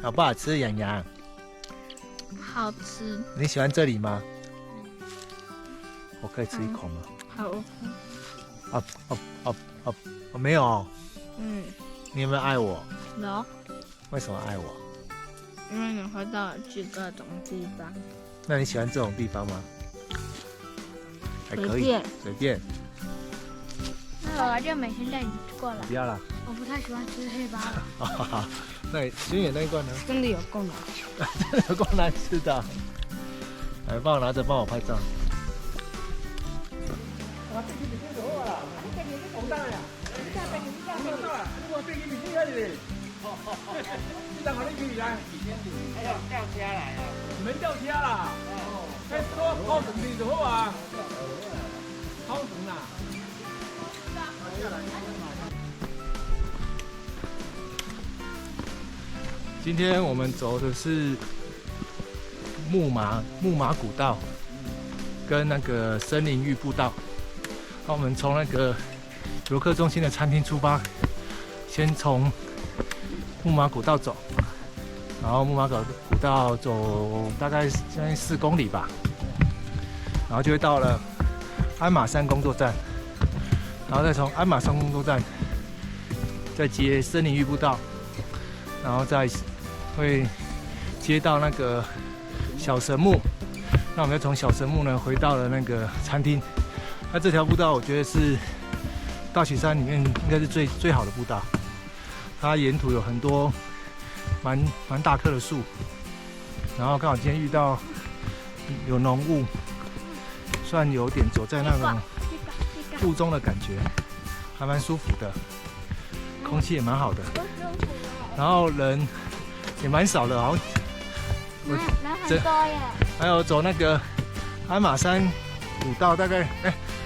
好不好吃？洋洋，好吃。你喜欢这里吗？我可以吃一口吗？好。我没有哦。嗯。你有没有爱我？有。为什么爱我？因为你会带我去各种地方。那你喜欢这种地方吗？还可以，随便。随便。那我就每天带你过来。不要了。我不太喜欢吃黑八了。好好，那轩远那一罐呢？真的有够难，真的有够难吃的。来，帮我拿着，帮我拍照。掉虾来啊！你们掉虾啦？哦，再说泡成的就好啊。泡成啦。今天我们走的是木马古道，跟那个森林浴步道。那我们从那个游客中心的餐厅出发，先从木马古道走，然后木马古道走大概将近4公里吧，然后就会到了鞍马山工作站，然后再从鞍马山工作站再接森林浴步道，然后再会接到那个小神木，那我们要从小神木呢回到了那个餐厅。那这条步道我觉得是大雪山里面应该是最好的步道，它沿途有很多蛮大棵的树，然后刚好今天遇到有浓雾，虽然有点走在那种雾中的感觉，还蛮舒服的，空气也蛮好的，然后人也蛮少的，好像人很多耶。还有走那个鞍马山古道，大概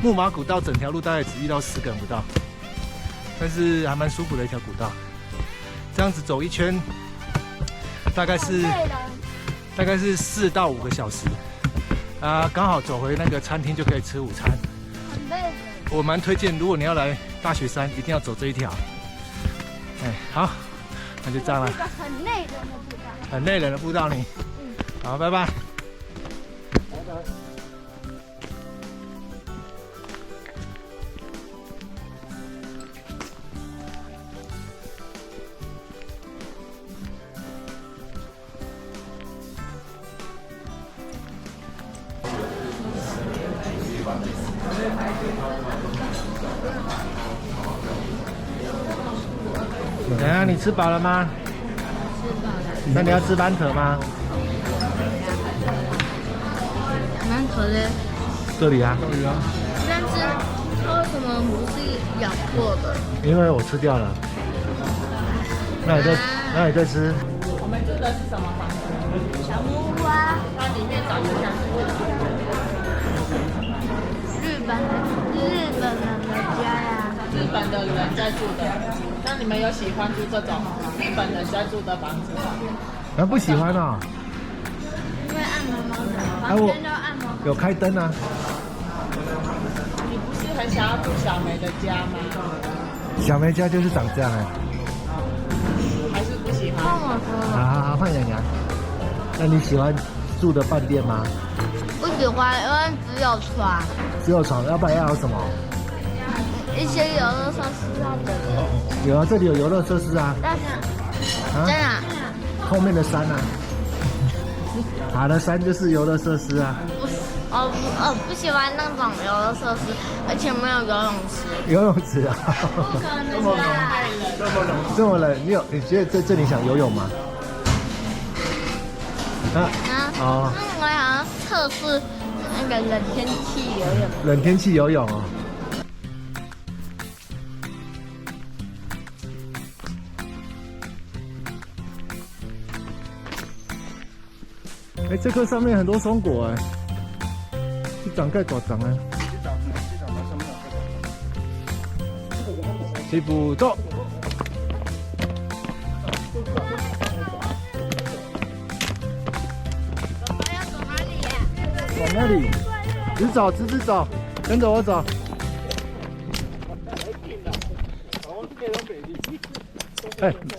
木马古道整条路大概只遇到10个人不到，但是还蛮舒服的一条古道。这样子走一圈，大概是4到5个小时，刚好走回那个餐厅就可以吃午餐。很累的。我蛮推荐，如果你要来大雪山，一定要走这一条。好，那就这样了。一个很累人的步道。很累人的步道你。好，拜拜。怎样？你吃饱了吗？吃饱了。那你要吃馒头吗？馒头呢？这里啊。但是它为什么不是咬过的？因为我吃掉了。那你在吃？我们住的是什么房子？小木屋啊，它里面长得像是日本人的家呀。日本的人在住的。那你们有喜欢住这种日本人在住的房子吗？不喜欢啊。因为按摩毛房间都按摩。有开灯啊。你不是很想要住小梅的家吗？小梅家就是长这样哎。还是不喜欢？跟我说。好，换洋洋。那你喜欢住的饭店吗？不喜欢，因为只有床，只有床，要不然要有什么？一些游乐设施啊之类的。有啊，这里有游乐设施啊。但是，啊，真的后面的山啊，爬的山就是游乐设施啊。不喜欢那种游乐设施，而且没有游泳池。游泳池啊。不可能的。这么冷，你觉得在这里想游泳吗？哦。那我想要测试那个冷天气游泳。冷天气游泳哦。这棵上面很多松果哎，这长盖大长啊。起步走。要走哪里？往那里，直走，直走，跟着我走。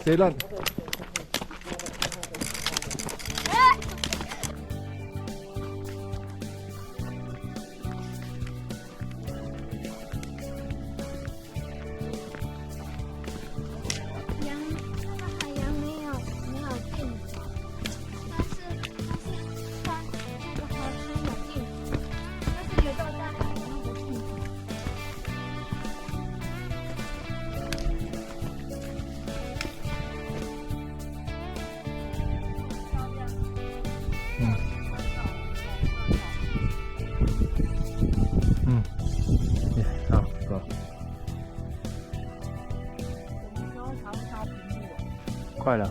谁乱？快了。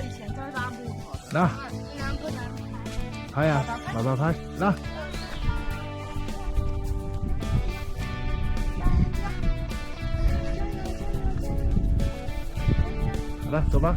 以前在拉木头的。来，能不能拍呀，爸爸拍，来。好了，走吧。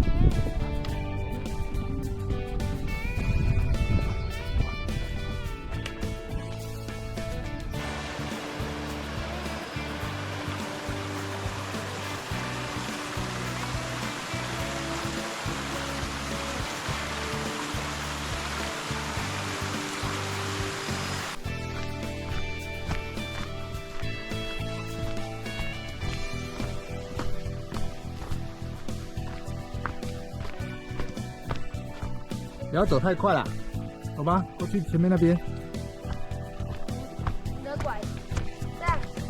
不要走太快了，走吧，过去前面那边。你的拐杖是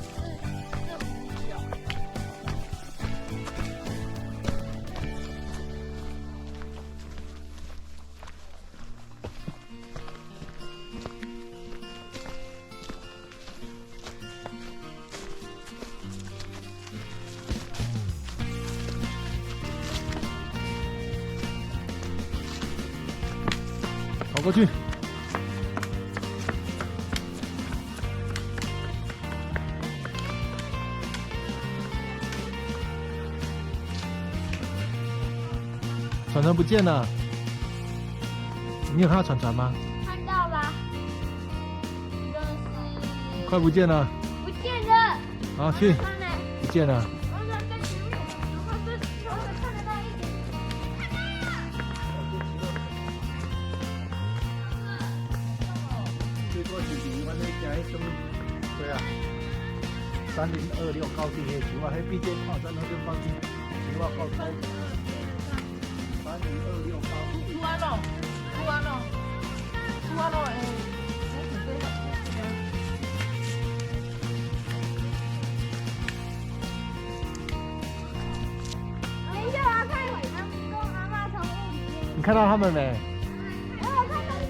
有。跑过去。船船不见了，你有看到船船吗？看到了，就是快不见了。不见了。好，去，看呢？不见了。我想在前面，然后这时候看得到一点。最多是离阮迄行迄种，对啊，3026高地迄时我迄毕业靠山那边高地，时我高高3026高地。出安咯，出安咯，出安咯，等一下，我要看阿公阿嬷从雾里面。你看到他们没？我有看到一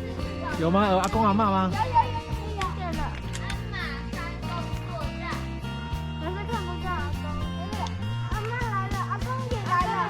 只有吗？有阿公阿嬷吗？有见了。鞍马山公作战，可是看不到阿公。可是阿嬷来了，阿公也来了。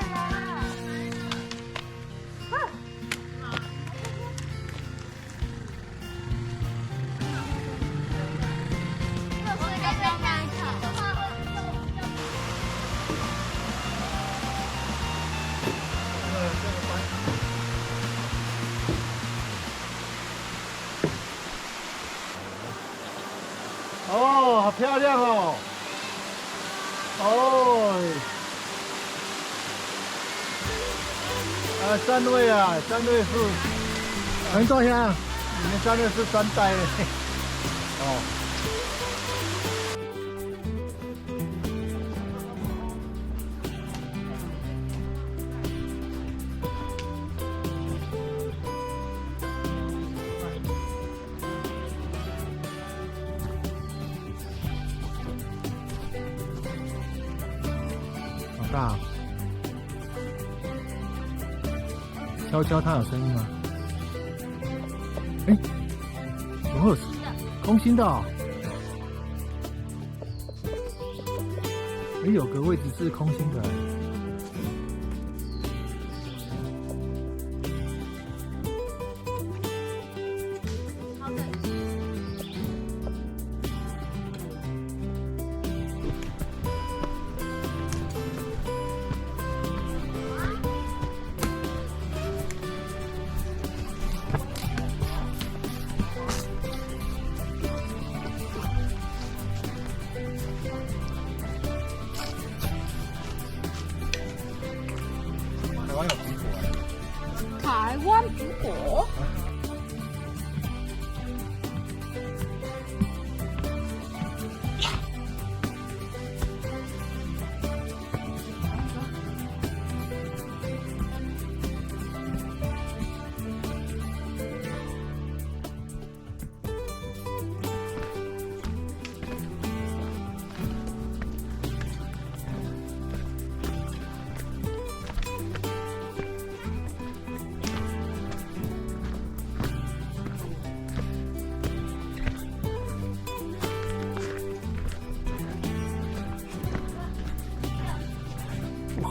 哦，好漂亮哦！哦，三位啊，三位是，能照相？你们三位是三代嘞。哦。好大、哦。敲敲它有声音吗？哎，有空心的哦。哎，有个位置是空心的。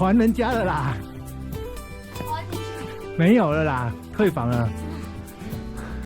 还人家了啦，我要进去。没有了啦，退房了。